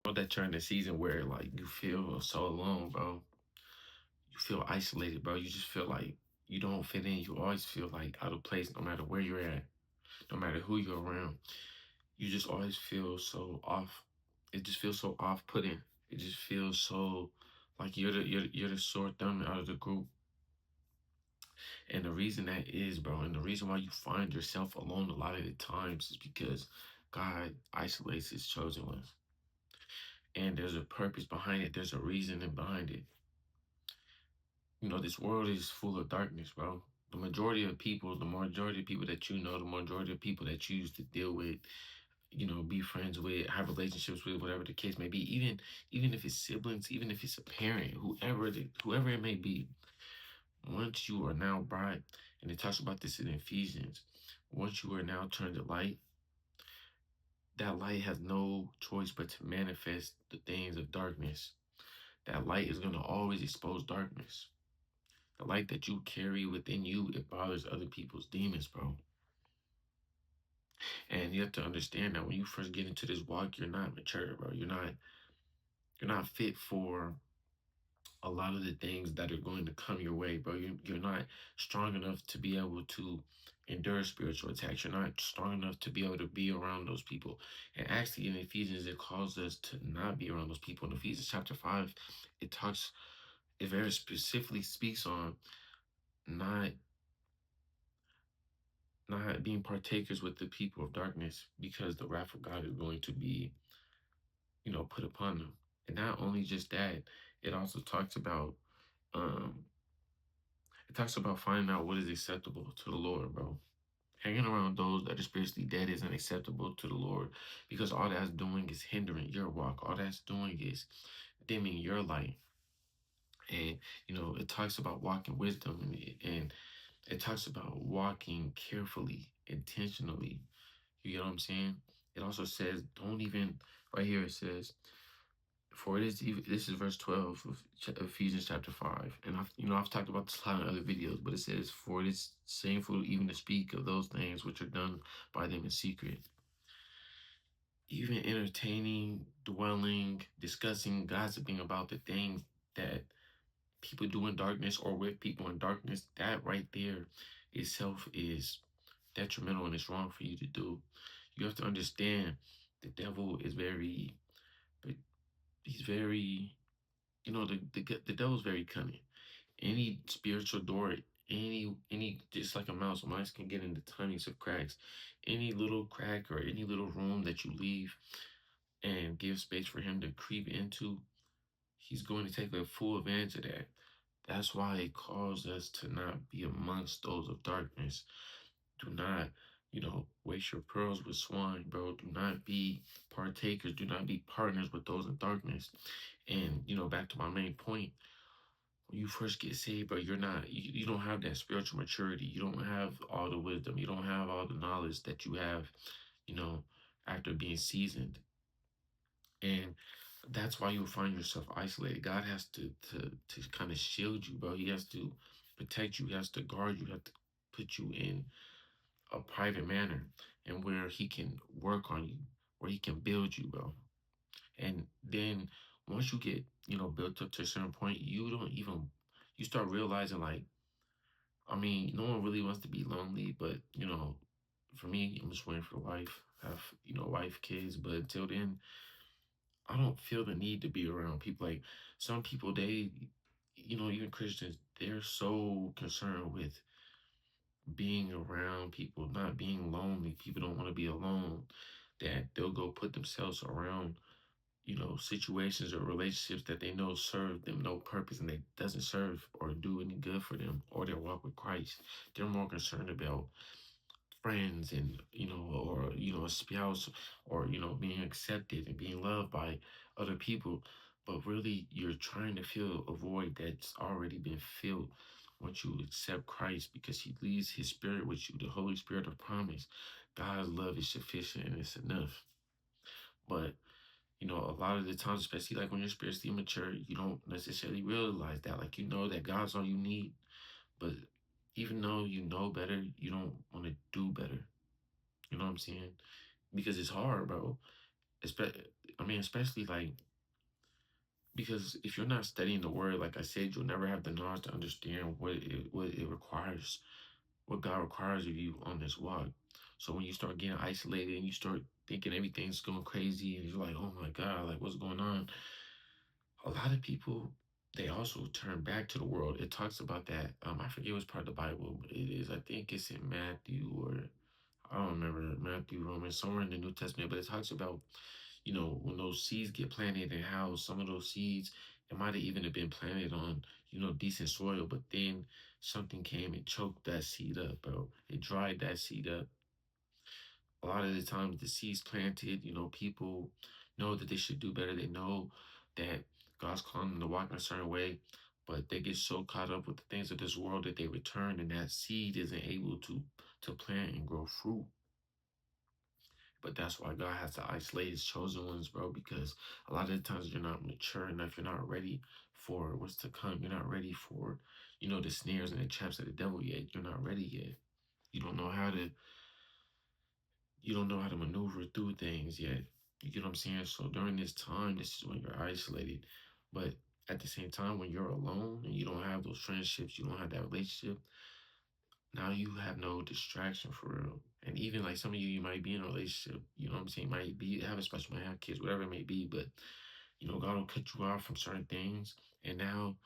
know that you're in a season where like you feel so alone, bro. You feel isolated, bro. You just feel like you don't fit in. You always feel like out of place no matter where you're at, no matter who you're around. You just always feel so off. It just feels so off putting. It just feels so like you're the sore thumb out of the group. And the reason that is, bro, and the reason why you find yourself alone a lot of the times is because God isolates his chosen ones. And there's a purpose behind it. There's a reasoning behind it. This world is full of darkness, bro. The majority of people that you know, the majority of people that you used to deal with, be friends with, have relationships with, whatever the case may be, even if it's siblings, even if it's a parent, whoever it may be, once you are now brought, and it talks about this in Ephesians, once you are now turned to light, that light has no choice but to manifest the things of darkness. That light is going to always expose darkness. The light that you carry within you, it bothers other people's demons, bro. And you have to understand that when you first get into this walk, you're not mature, bro. You're not fit for a lot of the things that are going to come your way, bro. You're not strong enough to be able to endure spiritual attacks. You're not strong enough to be able to be around those people. And actually, in Ephesians, it calls us to not be around those people. In Ephesians chapter 5, it very specifically speaks on not not being partakers with the people of darkness because the wrath of God is going to be, put upon them. And not only just that, it also um talks about finding out what is acceptable to the Lord, bro. Hanging around those that are spiritually dead is unacceptable to the Lord because all that's doing is hindering your walk. All that's doing is dimming your light. And, it talks about walking wisdom and it talks about walking carefully, intentionally. You get what I'm saying? It also says, don't even, right here it says, for it is even, this is verse 12 of Ephesians chapter 5. And I've talked about this a lot in other videos, but it says, for it is shameful even to speak of those things which are done by them in secret. Even entertaining, dwelling, discussing, gossiping about the things that people do in darkness or with people in darkness, that right there itself is detrimental and it's wrong for you to do. You have to understand the devil is very, but he's very, the devil's very cunning. Any spiritual door, any just like a mouse can get into tons of cracks. Any little crack or any little room that you leave and give space for him to creep into, he's going to take a full advantage of that. That's why it calls us to not be amongst those of darkness. Do not, waste your pearls with swine, bro. Do not be partakers. Do not be partners with those in darkness. And, back to my main point, when you first get saved, bro, you don't have that spiritual maturity. You don't have all the wisdom. You don't have all the knowledge that you have, you know, after being seasoned. And that's why you'll find yourself isolated. God has to kind of shield you, bro. He has to protect you. He has to guard you. He has to put you in a private manner and where he can work on you, where he can build you, bro. And then once you get, built up to a certain point, you start realizing like, I mean, no one really wants to be lonely, but for me, I'm just waiting for life, have, wife, kids, but until then, I don't feel the need to be around people. Like some people, even Christians, they're so concerned with being around people, not being lonely. People don't want to be alone, that they'll go put themselves around, situations or relationships that they know serve them no purpose and they doesn't serve or do any good for them or their walk with Christ. They're more concerned about friends and or a spouse or being accepted and being loved by other people, but really you're trying to fill a void that's already been filled once you accept Christ because he leaves his spirit with you, the Holy Spirit of promise. God's love is sufficient and it's enough. But a lot of the times, especially like when you're spiritually mature, you don't necessarily realize that. Like, that God's all you need. But even though you know better, you don't want to do better. You know what I'm saying? Because it's hard, bro. Especially, I mean, especially like because if you're not studying the word, like I said, you'll never have the knowledge to understand what it requires, what God requires of you on this walk. So when you start getting isolated and you start thinking everything's going crazy and you're like, oh my God, like what's going on? A lot of people they also turn back to the world. It talks about that. I forget which part of the Bible but it is. I think it's in Matthew or I don't remember Matthew, Romans, somewhere in the New Testament, but it talks about, when those seeds get planted and how some of those seeds, it might have even have been planted on, decent soil, but then something came and choked that seed up, bro. It dried that seed up. A lot of the times the seeds planted, people know that they should do better. They know that God's calling them to walk in a certain way, but they get so caught up with the things of this world that they return and that seed isn't able to plant and grow fruit. But that's why God has to isolate his chosen ones, bro, because a lot of the times you're not mature enough. You're not ready for what's to come. You're not ready for, the snares and the traps of the devil yet. You're not ready yet. You don't know how to you don't know how to maneuver through things yet. You get what I'm saying? So during this time, this is when you're isolated. But at the same time, when you're alone and you don't have those friendships, you don't have that relationship, now you have no distraction for real. And even like some of you might be in a relationship, you know what I'm saying, might be have a special might have kids, whatever it may be, but God will cut you off from certain things. And now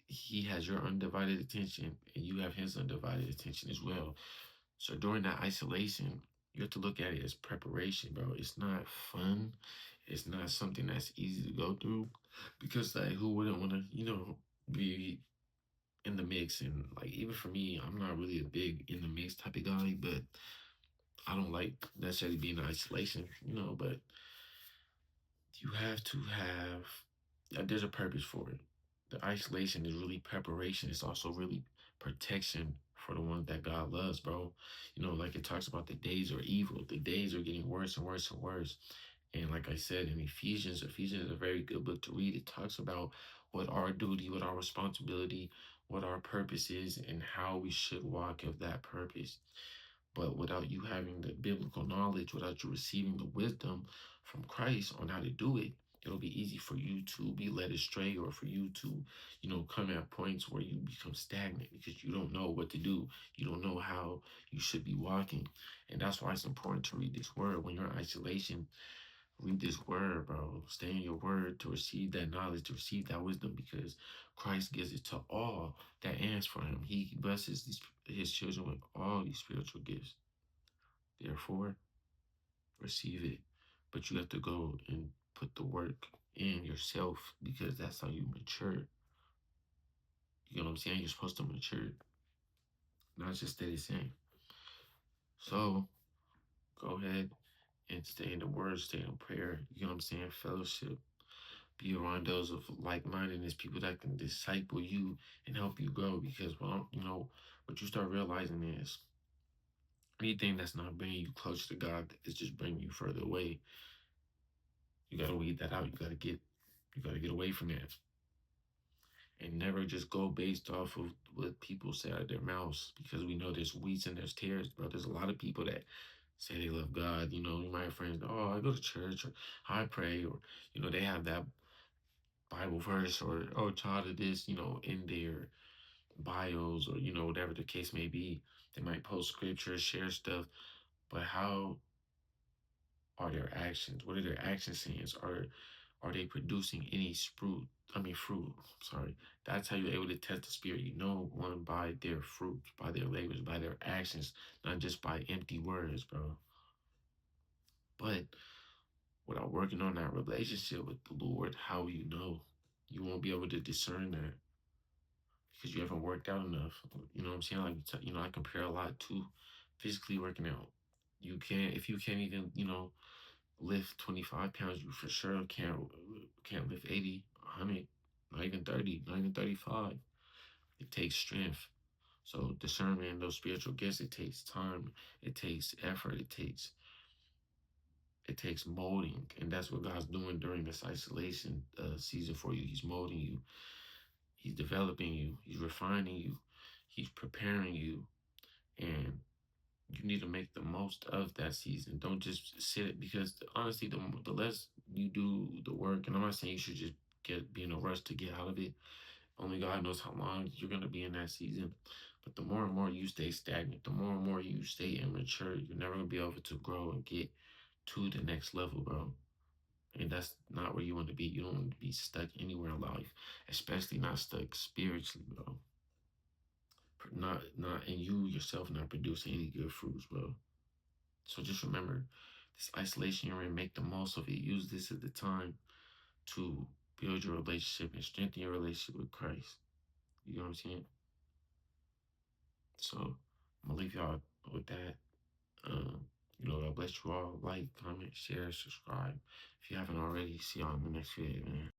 he has your undivided attention and you have his undivided attention as well. So during that isolation, you have to look at it as preparation, bro. It's not fun. It's not something that's easy to go through because like who wouldn't want to, be in the mix and like even for me, I'm not really a big in the mix type of guy, but I don't like necessarily being in isolation, but you have to have there's a purpose for it. The isolation is really preparation. It's also really protection for the ones that God loves, bro. Like it talks about the days are evil. The days are getting worse and worse and worse. And like I said in Ephesians is a very good book to read. It talks about what our duty, what our responsibility, what our purpose is, and how we should walk of that purpose. But without you having the biblical knowledge, without you receiving the wisdom from Christ on how to do it, it'll be easy for you to be led astray or for you to, come at points where you become stagnant because you don't know what to do. You don't know how you should be walking. And that's why it's important to read this word. When you're in isolation, read this word, bro. Stay in your word to receive that knowledge, to receive that wisdom, because Christ gives it to all that ask for him. He blesses his children with all these spiritual gifts. Therefore, receive it. But you have to go and put the work in yourself because that's how you mature. You know what I'm saying? You're supposed to mature, not just stay the same. So go ahead and stay in the word, stay in prayer. You know what I'm saying? Fellowship. Be around those of like-mindedness, people that can disciple you and help you grow. Because what you start realizing is anything that's not bringing you closer to God is just bringing you further away. You gotta weed that out. You gotta get away from that. And never just go based off of what people say out of their mouths because we know there's wheats and there's tares, bro. There's a lot of people that say they love God. You might have friends, oh, I go to church or I pray or, they have that Bible verse or, oh, child of this, in their bios or, whatever the case may be. They might post scripture, share stuff, but how are their actions? What are their action saying? Are they producing any fruit? I mean, fruit. Sorry. That's how you're able to test the spirit. You know one by their fruit, by their labors, by their actions, not just by empty words, bro. But without working on that relationship with the Lord, how will you know? You won't be able to discern that because you haven't worked out enough. You know what I'm saying? Like, I compare a lot to physically working out. If you can't even, lift 25 pounds, you for sure can't lift 80, 100, not even 30, not even 35. It takes strength. So discernment those spiritual gifts, it takes time, it takes effort, it takes molding, and that's what God's doing during this isolation season for you. He's molding you, He's developing you, He's refining you, He's preparing you, and You need to make the most of that season. Don't just sit it because honestly, the less you do the work, and I'm not saying you should just be in a rush to get out of it. Only God knows how long you're gonna be in that season. But the more and more you stay stagnant, the more and more you stay immature, you're never gonna be able to grow and get to the next level, bro. And that's not where you want to be. You don't want to be stuck anywhere in life, especially not stuck spiritually, bro. Not and you yourself not producing any good fruits, bro. So just remember, this isolation you're in, make the most of it. Use this as the time to build your relationship and strengthen your relationship with Christ. You know what I'm saying? So I'm gonna leave y'all with that. God bless you all. Like, comment, share, subscribe. If you haven't already, see y'all in the next video, man.